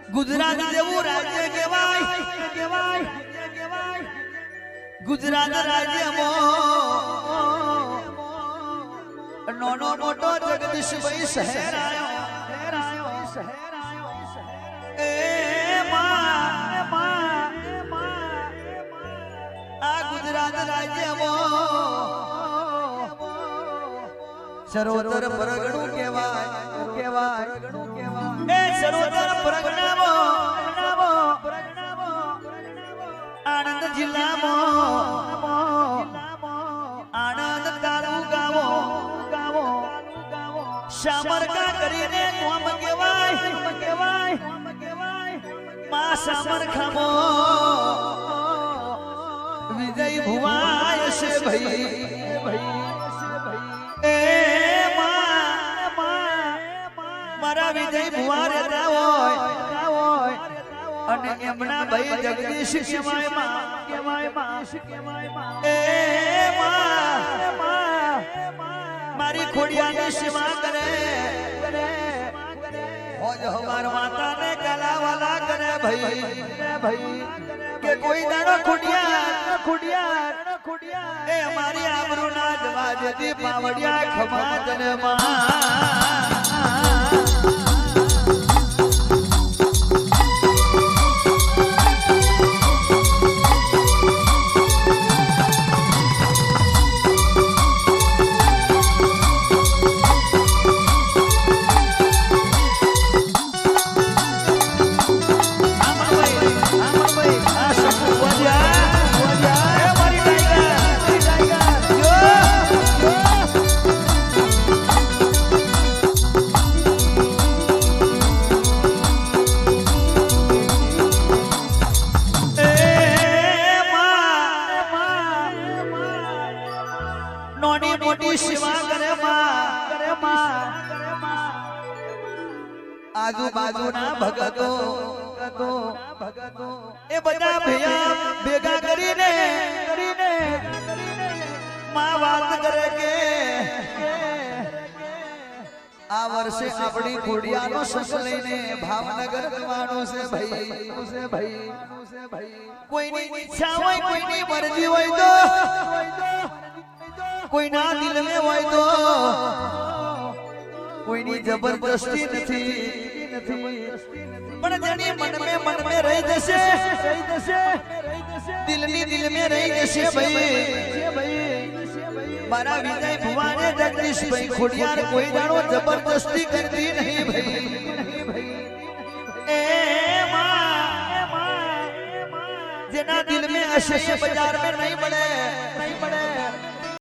ગુજરાત જેવું રાજ્ય કહેવાય ગુજરાત રાજ્યમાં નાનો મોટો જગદીશભાઈ શહેર આવ્યો આ ગુજરાત રાજ્યમાં સરોવર પરગણું કહેવાય એ સરોવર પરગણામાં આણંદ જિલ્લામાં આણંદ તાલુકામાં શામરકા કરીને કોમ કહેવાય માં શામરખામાં વિજય ભુવાય છે ભાઈ એ મારા વિજય ભુવા રહેતા હોય અને એમના ભાઈ જગદીશ કહેવાય એ મારી ખોડિયાની સેવા કરે હોજ હવાર માતાને કલાવાલા કરે ભાઈ કે કોઈ દાડો ખોડિયાર એ અમારી આબરૂ ના જવા દેતી પાવડિયા ખમા જનમાં આજુબાજુના ભગતો એ બધા ભેગા કરીને માં વાત કરે કે આ વર્ષે આપણી ખોડિયાનો સંગ લઈને ભાવનગર જવાનું છે ભાઈ કોઈની ઈચ્છા હોય કોઈની મરજી હોય તો કોઈના દિલ મે હોય તો કોઈની જબરદસ્તી નથી પણ જેની મન મે રહી જશે દિલ મે રહી જશે ભાઈ મારા વિજય ભુવાને જગદીશભાઈ ખોડિયાર કોઈ દાડો જબરદસ્તી કરતી નહીં ભાઈ એ જેના દિલ में हશે बाजार में नहीं बढ़े